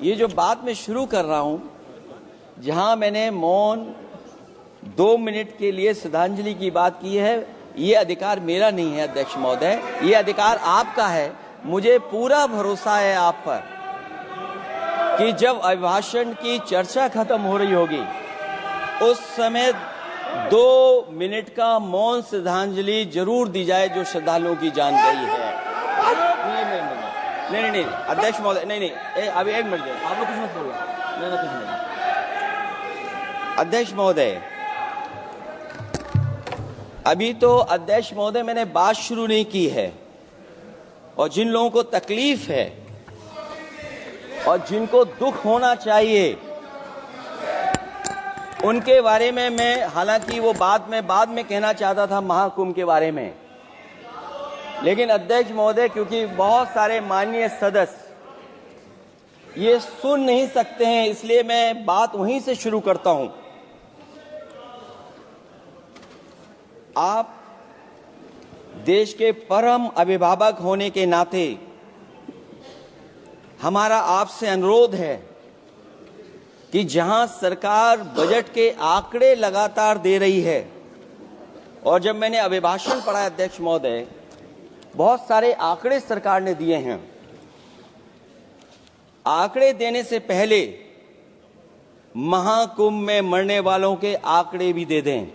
ये जो बात मैं शुरू कर रहा हूं, जहां मैंने मौन 2 मिनट के लिए श्रद्धांजलि की बात की है, ये अधिकार मेरा नहीं है अध्यक्ष महोदय, ये अधिकार आपका है। मुझे पूरा भरोसा है आप पर कि जब अभिभाषण की चर्चा खत्म हो रही होगी उस समय 2 मिनट का मौन श्रद्धांजलि जरूर दी जाए जो श्रद्धालुओं की जान गई है। नहीं अध्यक्ष महोदय, नहीं अभी 1 मिनट दे, आप लोग कुछ मत बोलो। नहीं कुछ नहीं। अध्यक्ष महोदय, अभी तो अध्यक्ष महोदय मैंने बात शुरू नहीं की है, और जिन लोगों को तकलीफ है और जिनको दुख होना चाहिए उनके बारे में मैं, हालांकि वो बात मैं बाद में कहना चाहता था महाकुंभ के बारे में, लेकिन अध्यक्ष महोदय क्योंकि बहुत सारे माननीय सदस्य ये सुन नहीं सकते हैं, इसलिए मैं बात वहीं से शुरू करता हूं। आप देश के परम अभिभावक होने के नाते हमारा आपसे अनुरोध है कि जहां सरकार बजट के आंकड़े लगातार दे रही है, और जब मैंने अभिभाषण पढ़ा अध्यक्ष महोदय, बहुत सारे आंकड़े सरकार ने दिए हैं। आंकड़े देने से पहले महाकुंभ में मरने वालों के आंकड़े भी दे दें।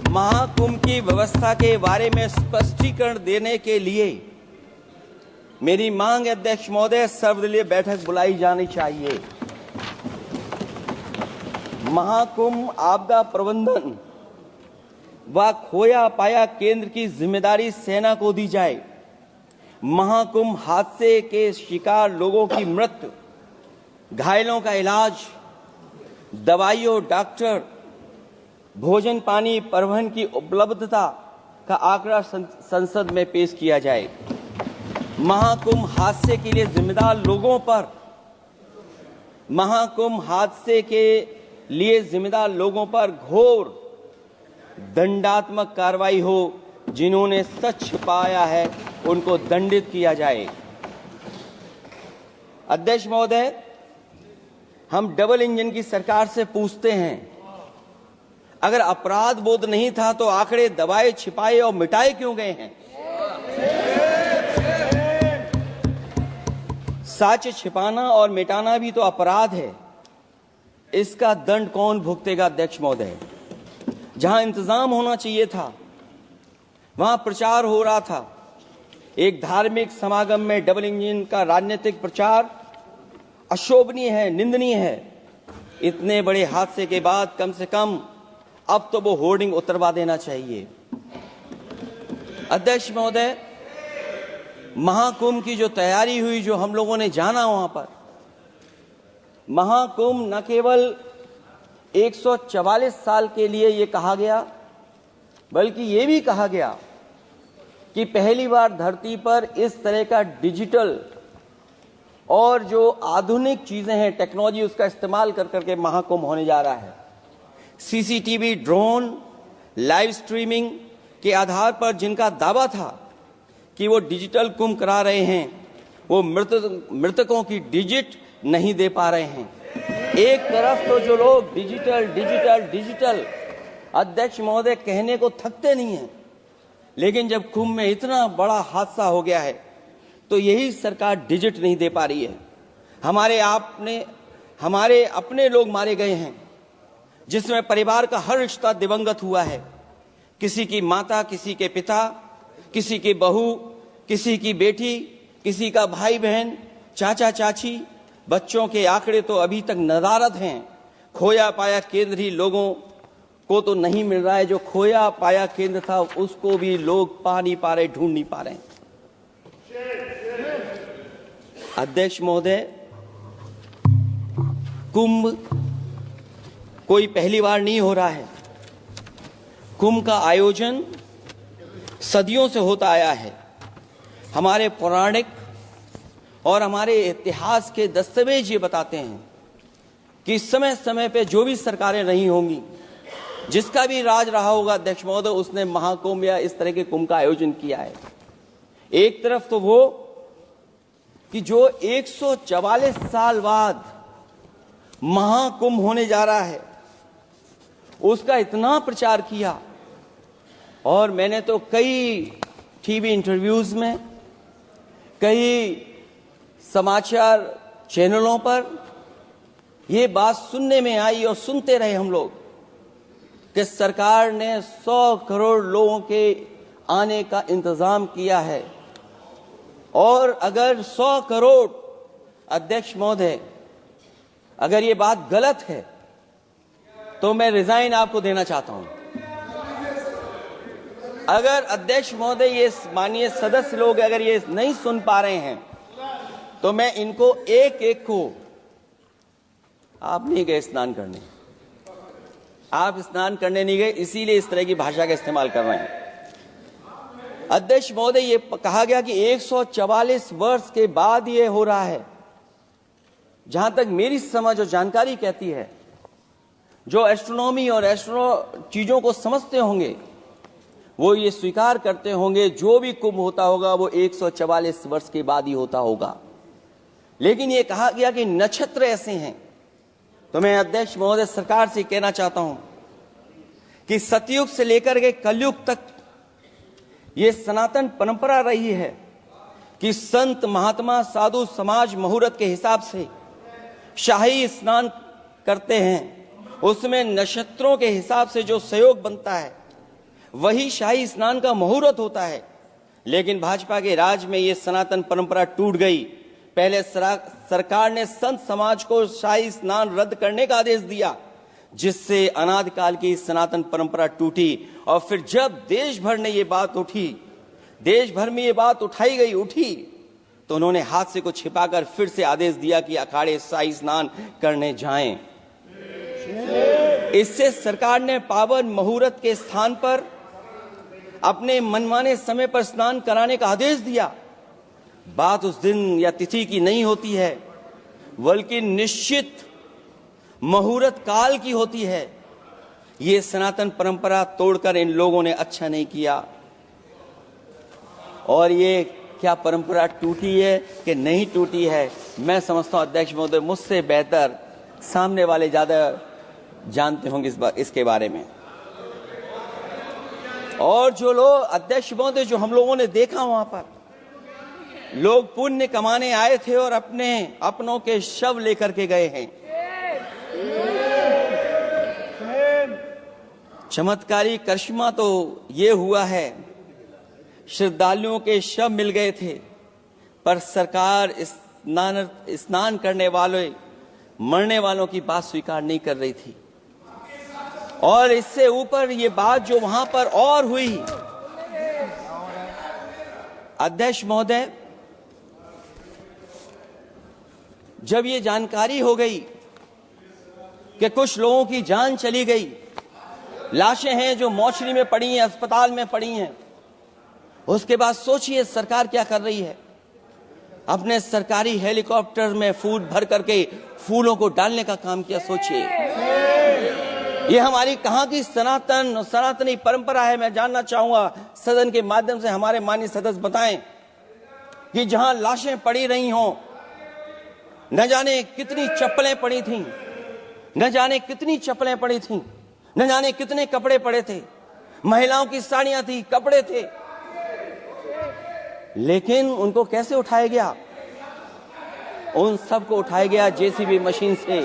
महाकुंभ की व्यवस्था के बारे में स्पष्टीकरण देने के लिए मेरी मांग है अध्यक्ष महोदय, सर्वदलीय बैठक बुलाई जानी चाहिए। महाकुंभ आपदा प्रबंधन व खोया पाया केंद्र की जिम्मेदारी सेना को दी जाए। महाकुंभ हादसे के शिकार लोगों की मृत्यु, घायलों का इलाज, दवाइयों, डॉक्टर, भोजन पानी, परिवहन की उपलब्धता का आंकड़ा संसद में पेश किया जाए। महाकुंभ हादसे के लिए जिम्मेदार लोगों पर, महाकुंभ हादसे के लिए जिम्मेदार लोगों पर घोर दंडात्मक कार्रवाई हो। जिन्होंने सच छिपाया है उनको दंडित किया जाए। अध्यक्ष महोदय, हम डबल इंजन की सरकार से पूछते हैं, अगर अपराध बोध नहीं था तो आंकड़े दबाए, छिपाए और मिटाए क्यों गए हैं? सच छिपाना और मिटाना भी तो अपराध है। इसका दंड कौन भुगतेगा अध्यक्ष महोदय? जहां इंतजाम होना चाहिए था वहां प्रचार हो रहा था। एक धार्मिक समागम में डबल इंजन का राजनीतिक प्रचार अशोभनीय है, निंदनीय है। इतने बड़े हादसे के बाद कम से कम अब तो वो होर्डिंग उतरवा देना चाहिए। अध्यक्ष महोदय, महाकुंभ की जो तैयारी हुई, जो हम लोगों ने जाना वहां पर, महाकुंभ न केवल 144 साल के लिए ये कहा गया, बल्कि ये भी कहा गया कि पहली बार धरती पर इस तरह का डिजिटल और जो आधुनिक चीजें हैं, टेक्नोलॉजी, उसका इस्तेमाल कर करके महाकुंभ होने जा रहा है। सीसीटीवी, ड्रोन, लाइव स्ट्रीमिंग के आधार पर जिनका दावा था कि वो डिजिटल कुंभ करा रहे हैं, वो मृतकों की डिजिट नहीं दे पा रहे हैं। एक तरफ तो जो लोग डिजिटल डिजिटल डिजिटल अध्यक्ष महोदय कहने को थकते नहीं हैं, लेकिन जब कुंभ में इतना बड़ा हादसा हो गया है तो यही सरकार डिजिट नहीं दे पा रही है। हमारे अपने लोग मारे गए हैं, जिसमें परिवार का हर रिश्ता दिवंगत हुआ है। किसी की माता, किसी के पिता, किसी की बहू, किसी की बेटी, किसी का भाई बहन, चाचा चाची। बच्चों के आंकड़े तो अभी तक नदारद हैं। खोया पाया केंद्र ही लोगों को तो नहीं मिल रहा है। जो खोया पाया केंद्र था उसको भी लोग पा नहीं पा रहे, ढूंढ नहीं पा रहे। अध्यक्ष महोदय, कुंभ कोई पहली बार नहीं हो रहा है। कुंभ का आयोजन सदियों से होता आया है। हमारे पौराणिक और हमारे इतिहास के दस्तावेज ये बताते हैं कि समय समय पे जो भी सरकारें रही होंगी, जिसका भी राज रहा होगा अध्यक्ष महोदय, उसने महाकुंभ या इस तरह के कुंभ का आयोजन किया है। एक तरफ तो वो कि जो 144 साल बाद महाकुंभ होने जा रहा है उसका इतना प्रचार किया। और मैंने तो कई टीवी इंटरव्यूज में, कई समाचार चैनलों पर ये बात सुनने में आई और सुनते रहे हम लोग कि सरकार ने 100 करोड़ लोगों के आने का इंतजाम किया है। और अगर 100 करोड़, अध्यक्ष महोदय, अगर ये बात गलत है तो मैं रिजाइन आपको देना चाहता हूं। अगर अध्यक्ष महोदय, ये माननीय सदस्य लोग अगर ये नहीं सुन पा रहे हैं तो मैं इनको एक एक को, आप नहीं गए स्नान करने, आप स्नान करने नहीं गए, इसीलिए इस तरह की भाषा का इस्तेमाल कर रहे हैं। अध्यक्ष महोदय, ये कहा गया कि 144 वर्ष के बाद ये हो रहा है। जहां तक मेरी समझ और जानकारी कहती है, जो एस्ट्रोनॉमी और एस्ट्रो चीजों को समझते होंगे वो ये स्वीकार करते होंगे जो भी कुंभ होता होगा वो 144 वर्ष के बाद ही होता होगा। लेकिन ये कहा गया कि नक्षत्र ऐसे हैं, तो मैं अध्यक्ष महोदय सरकार से कहना चाहता हूं कि सतयुग से लेकर के कलयुग तक ये सनातन परंपरा रही है कि संत महात्मा साधु समाज मुहूर्त के हिसाब से शाही स्नान करते हैं। उसमें नक्षत्रों के हिसाब से जो सहयोग बनता है वही शाही स्नान का मुहूर्त होता है। लेकिन भाजपा के राज में ये सनातन परंपरा टूट गई। पहले सरकार ने संत समाज को शाही स्नान रद्द करने का आदेश दिया, जिससे अनादिकाल की सनातन परंपरा टूटी। और फिर जब देश भर ने ये बात उठी, देश भर में ये बात उठी, तो उन्होंने हाथ से को छिपाकर फिर से आदेश दिया कि अखाड़े शाही स्नान करने जाएं। इससे सरकार ने पावन मुहूर्त के स्थान पर अपने मनमाने समय पर स्नान कराने का आदेश दिया। बात उस दिन या तिथि की नहीं होती है, बल्कि निश्चित मुहूर्त काल की होती है। ये सनातन परंपरा तोड़कर इन लोगों ने अच्छा नहीं किया। और ये क्या परंपरा टूटी है कि नहीं टूटी है, मैं समझता हूं अध्यक्ष महोदय मुझसे बेहतर सामने वाले ज्यादा जानते होंगे इसके बारे में। और जो लोग, अध्यक्ष महोदय, जो हम लोगों ने देखा वहां पर लोग पुण्य कमाने आए थे और अपनों के शव लेकर के गए हैं। चमत्कारी करिश्मा तो ये हुआ है, श्रद्धालुओं के शव मिल गए थे, पर सरकार स्नान करने वाले मरने वालों की बात स्वीकार नहीं कर रही थी। और इससे ऊपर ये बात जो वहां पर और हुई, अध्यक्ष महोदय, जब ये जानकारी हो गई कि कुछ लोगों की जान चली गई, लाशें हैं जो मोर्चरी में पड़ी हैं, अस्पताल में पड़ी हैं, उसके बाद सोचिए सरकार क्या कर रही है। अपने सरकारी हेलीकॉप्टर में फूल भर करके फूलों को डालने का काम किया। सोचिए ये हमारी कहां की सनातनी परंपरा है। मैं जानना चाहूंगा सदन के माध्यम से हमारे माननीय सदस्य बताएं कि जहां लाशें पड़ी रही हों, न जाने कितनी चप्पलें पड़ी थीं, न जाने कितनी चप्पलें पड़ी थीं, न जाने कितने कपड़े पड़े थे, महिलाओं की साड़ियां थी, कपड़े थे, लेकिन उनको कैसे उठाया गया? उन सबको उठाया गया जेसीबी मशीन से,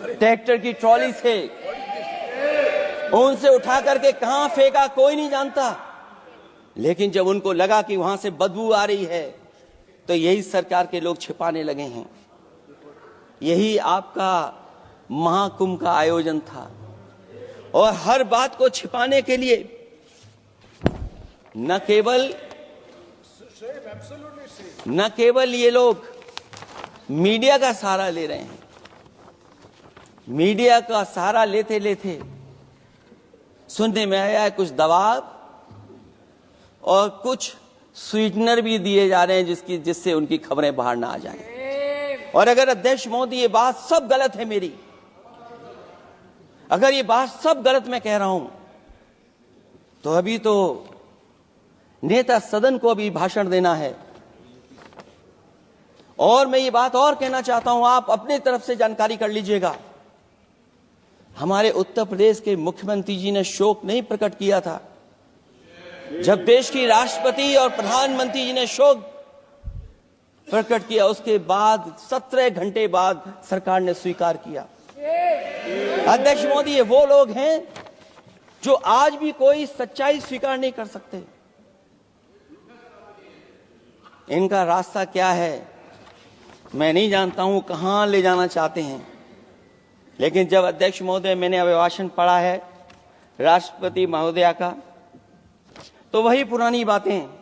ट्रैक्टर की ट्रॉली से। उनसे उठा करके कहां फेंका कोई नहीं जानता, लेकिन जब उनको लगा कि वहां से बदबू आ रही है तो यही सरकार के लोग छिपाने लगे हैं। यही आपका महाकुंभ का आयोजन था। और हर बात को छिपाने के लिए न केवल ये लोग मीडिया का सहारा ले रहे हैं, मीडिया का सहारा लेते लेते सुनने में आया है कुछ दबाव और कुछ स्वीटनर भी दिए जा रहे हैं जिससे उनकी खबरें बाहर ना आ जाएं। और अगर अध्यक्ष मोदी ये बात सब गलत है मेरी, अगर ये बात सब गलत मैं कह रहा हूं, तो अभी तो नेता सदन को अभी भाषण देना है, और मैं ये बात और कहना चाहता हूं, आप अपने तरफ से जानकारी कर लीजिएगा। हमारे उत्तर प्रदेश के मुख्यमंत्री जी ने शोक नहीं प्रकट किया था। जब देश की राष्ट्रपति और प्रधानमंत्री जी ने शोक प्रकट किया, उसके बाद 17 घंटे बाद सरकार ने स्वीकार किया। अध्यक्ष मोदी, ये वो लोग हैं जो आज भी कोई सच्चाई स्वीकार नहीं कर सकते। इनका रास्ता क्या है मैं नहीं जानता हूं, कहां ले जाना चाहते हैं। लेकिन जब अध्यक्ष महोदय मैंने अभिभाषण पढ़ा है राष्ट्रपति महोदया का, तो वही पुरानी बातें